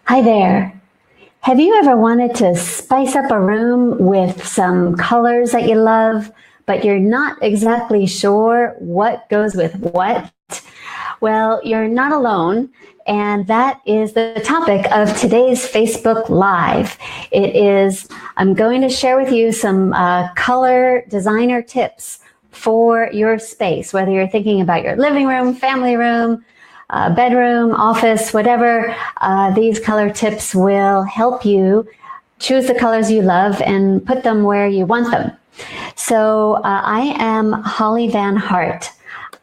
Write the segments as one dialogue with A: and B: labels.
A: Hi there. Have you ever wanted to spice up a room with some colors that you love, but you're not exactly sure what goes with what? Well, you're not alone, and that is the topic of today's Facebook Live. I'm going to share with you some color designer tips for your space, whether you're thinking about your living room, family room, bedroom, office, whatever. These color tips will help you choose the colors you love and put them where you want them. So I am Holly Van Hart.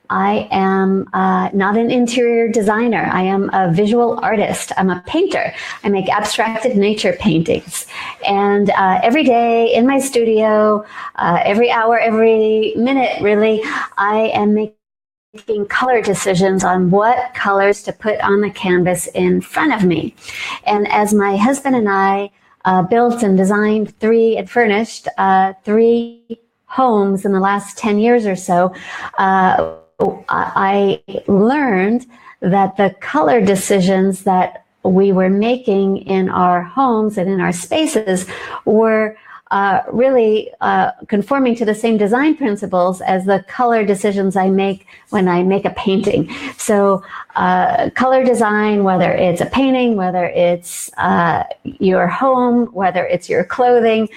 A: I am not an interior designer. I am a visual artist. I'm a painter. I make abstracted nature paintings. And every day in my studio, every hour, every minute, really, I am making color decisions on what colors to put on the canvas in front of me. And as my husband and I built and designed and furnished three homes in the last 10 years or so, I learned that the color decisions that we were making in our homes and in our spaces were really conforming to the same design principles as the color decisions I make when I make a painting. So color design, whether it's a painting, whether it's your home, whether it's your clothing,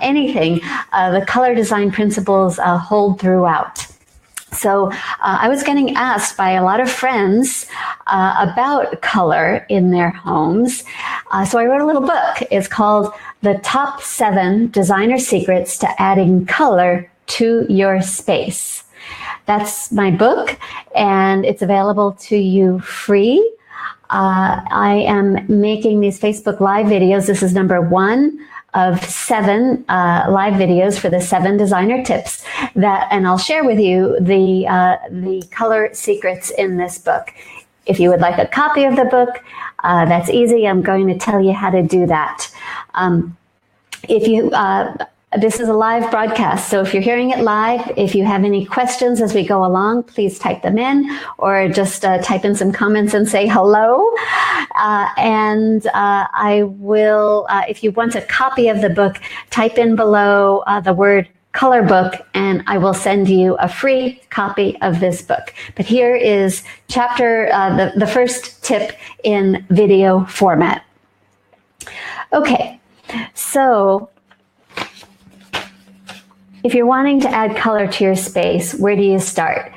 A: anything, the color design principles hold throughout. So I was getting asked by a lot of friends about color in their homes. So I wrote a little book. It's called The Top 7 Designer Secrets to Adding Color to Your Space. That's my book, and it's available to you free. I am making these Facebook Live videos. This is number 1 of 7 live videos for the 7 designer tips and I'll share with you the color secrets in this book. If you would like a copy of the book, that's easy. I'm going to tell you how to do that. This is a live broadcast, so if you're hearing it live, if you have any questions as we go along, please type them in or just type in some comments and say hello. I will, if you want a copy of the book, type in below the word color book and I will send you a free copy of this book. But here is the first tip in video format. Okay, so if you're wanting to add color to your space, where do you start?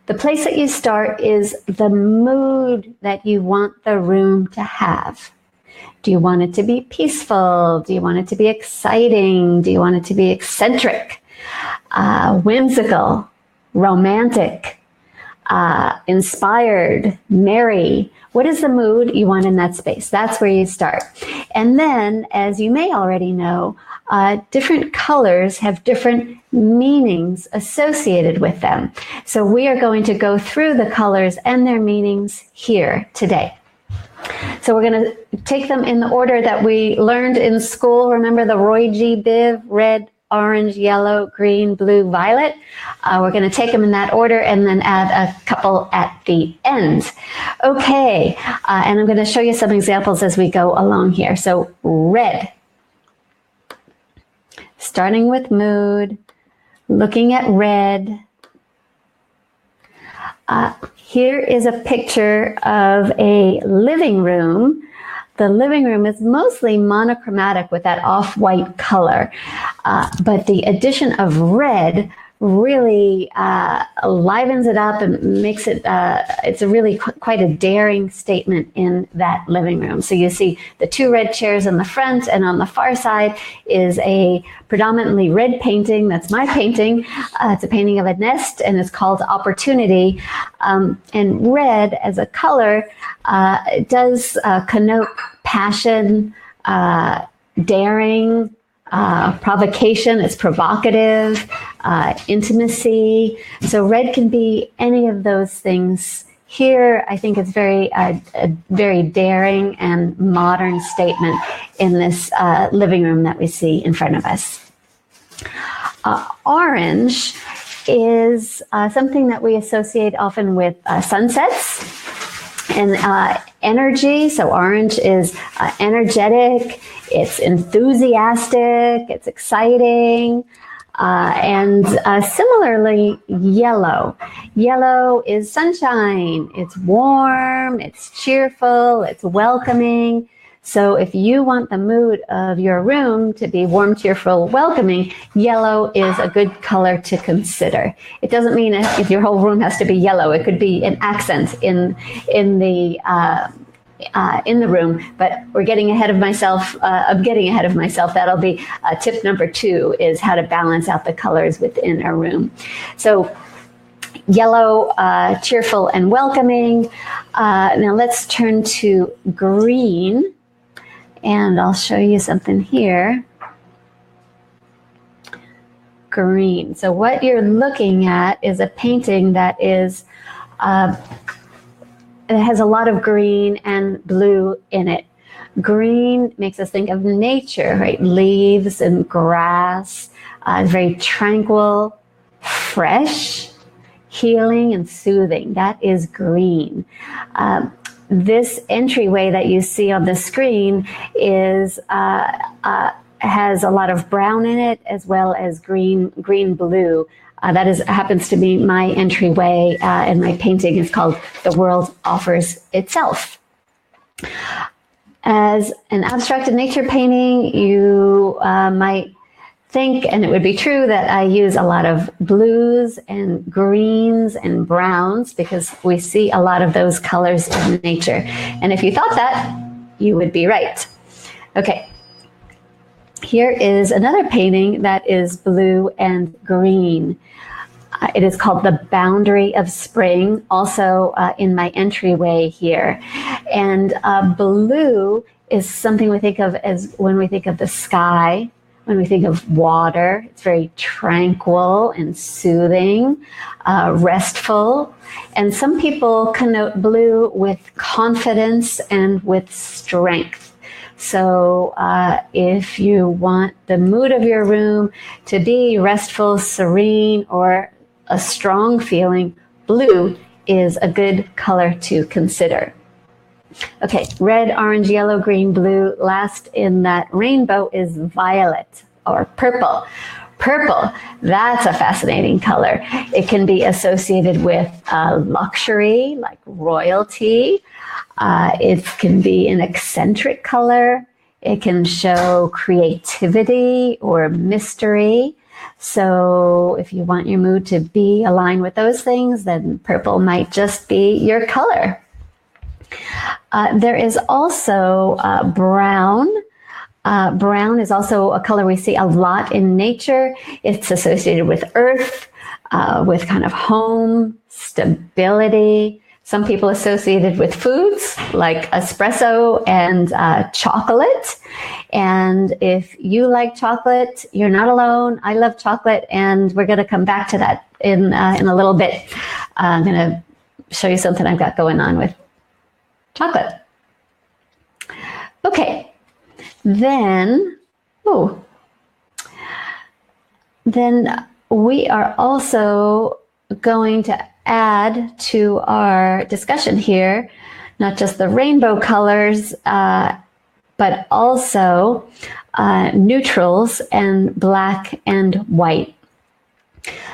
A: The place that you start is the mood that you want the room to have. Do you want it to be peaceful? Do you want it to be exciting? Do you want it to be eccentric, whimsical, romantic, inspired, merry? What is the mood you want in that space? That's where you start. And then, as you may already know, different colors have different meanings associated with them. So we are going to go through the colors and their meanings here today. So we're going to take them in the order that we learned in school. Remember the Roy G. Biv, red, orange, yellow, green, blue, violet. We're going to take them in that order and then add a couple at the end. Okay, and I'm going to show you some examples as we go along here. So red. Starting with mood, looking at red. Here is a picture of a living room. The living room is mostly monochromatic with that off-white color, but the addition of red really livens it up and makes it, it's a really quite a daring statement in that living room. So you see the 2 red chairs in the front, and on the far side is a predominantly red painting. That's my painting. It's a painting of a nest, and it's called Opportunity. And red as a color does connote passion, daring, provocation. It's provocative, intimacy. So red can be any of those things. Here, I think it's a very daring and modern statement in this living room that we see in front of us. Orange is something that we associate often with sunsets. energy. So orange is energetic, it's enthusiastic, it's exciting. And similarly, yellow. Yellow is sunshine. It's warm, it's cheerful, it's welcoming. So if you want the mood of your room to be warm, cheerful, welcoming, yellow is a good color to consider. It doesn't mean if your whole room has to be yellow. It could be an accent in the room, but we're getting ahead of myself. I'm getting ahead of myself. That'll be tip number 2, is how to balance out the colors within a room. So yellow, cheerful and welcoming. Now let's turn to green, and I'll show you something here. Green. So what you're looking at is a painting that is it has a lot of green and blue in it. Green makes us think of nature, right? Leaves and grass, very tranquil, fresh, healing and soothing. That is green. This entryway that you see on the screen is has a lot of brown in it, as well as green blue. That happens to be my entryway, and my painting is called The World Offers Itself. As an abstracted nature painting, you might think, and it would be true, that I use a lot of blues and greens and browns, because we see a lot of those colors in nature. And if you thought that, you would be right. Okay. Here is another painting that is blue and green. It is called The Boundary of Spring, also in my entryway here. And blue is something we think of as when we think of the sky, when we think of water. It's very tranquil and soothing, restful. And some people connote blue with confidence and with strength. So if you want the mood of your room to be restful, serene, or a strong feeling, blue is a good color to consider. Okay, red, orange, yellow, green, blue. Last in that rainbow is violet or purple. Purple, that's a fascinating color. It can be associated with luxury, like royalty. It can be an eccentric color. It can show creativity or mystery. So if you want your mood to be aligned with those things, then purple might just be your color. There is also brown. Brown is also a color we see a lot in nature. It's associated with earth, with kind of home, stability. Some people associate it with foods like espresso and chocolate. And if you like chocolate, you're not alone. I love chocolate, and we're going to come back to that in a little bit. I'm going to show you something I've got going on with chocolate. Okay, then we are also going to add to our discussion here, not just the rainbow colors, but also neutrals and black and white.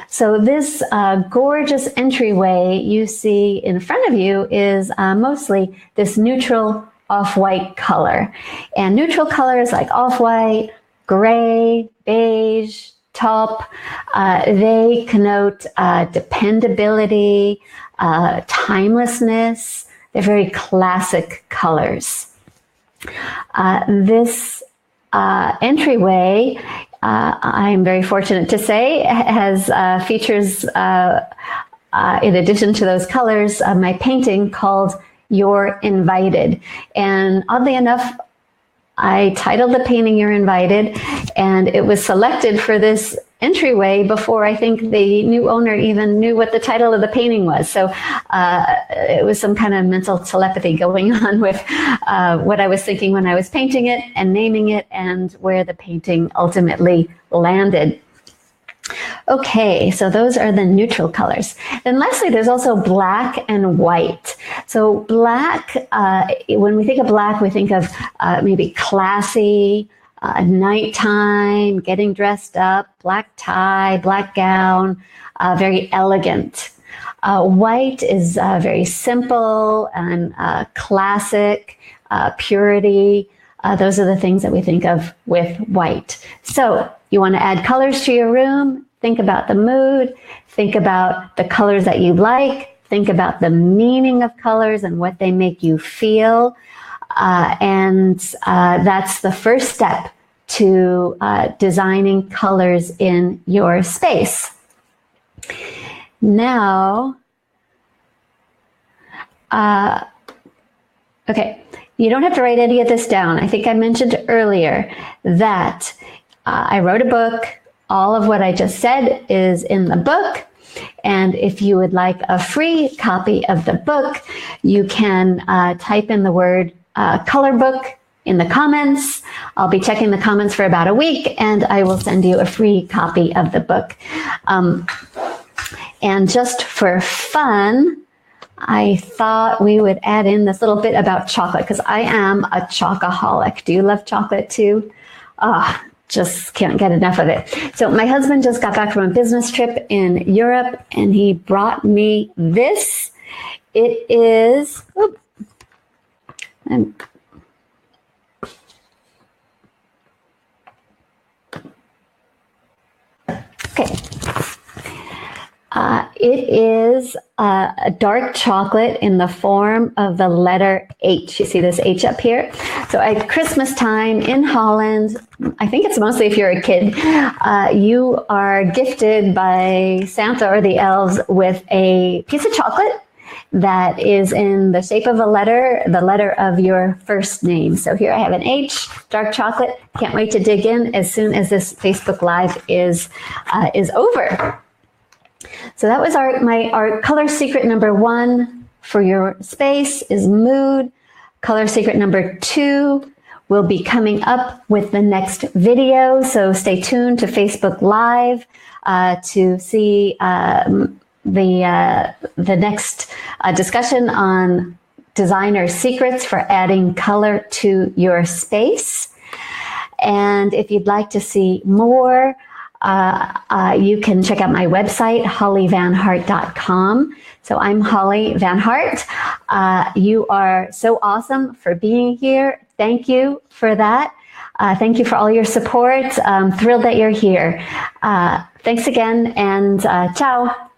A: So this gorgeous entryway you see in front of you is mostly this neutral off-white color. And neutral colors like off-white, gray, beige, taupe, they connote dependability, timelessness. They're very classic colors. This entryway, I'm very fortunate to say, has features, in addition to those colors, my painting called You're Invited. And oddly enough, I titled the painting You're Invited, and it was selected for this entryway before I think the new owner even knew what the title of the painting was. So it was some kind of mental telepathy going on with what I was thinking when I was painting it and naming it, and where the painting ultimately landed. Okay, so those are the neutral colors. Then lastly, there's also black and white. So black, when we think of black, we think of maybe classy, nighttime, getting dressed up, black tie, black gown, very elegant. White is very simple and classic, purity. Those are the things that we think of with white. So you want to add colors to your room. Think about the mood. Think about the colors that you like. Think about the meaning of colors and what they make you feel. And that's the first step to designing colors in your space. Now, okay, you don't have to write any of this down. I think I mentioned earlier that I wrote a book. All of what I just said is in the book. And if you would like a free copy of the book, you can type in the word color book in the comments. I'll be checking the comments for about a week, and I will send you a free copy of the book. And just for fun, I thought we would add in this little bit about chocolate, because I am a chocoholic. Do you love chocolate too? Just can't get enough of it. So my husband just got back from a business trip in Europe, and he brought me this. It is, okay. It is a dark chocolate in the form of the letter H. You see this H up here? So at Christmas time in Holland, I think it's mostly if you're a kid, you are gifted by Santa or the elves with a piece of chocolate that is in the shape of a letter, the letter of your first name. So here I have an H, dark chocolate. Can't wait to dig in as soon as this Facebook Live is over. So that was our color secret number 1 for your space is mood. Color secret number 2 will be coming up with the next video. So stay tuned to Facebook Live to see the next discussion on designer secrets for adding color to your space. And if you'd like to see more, you can check out my website, hollyvanhart.com. So I'm Holly Van Hart. You are so awesome for being here. Thank you for that. Thank you for all your support. I'm thrilled that you're here. Thanks again, and ciao.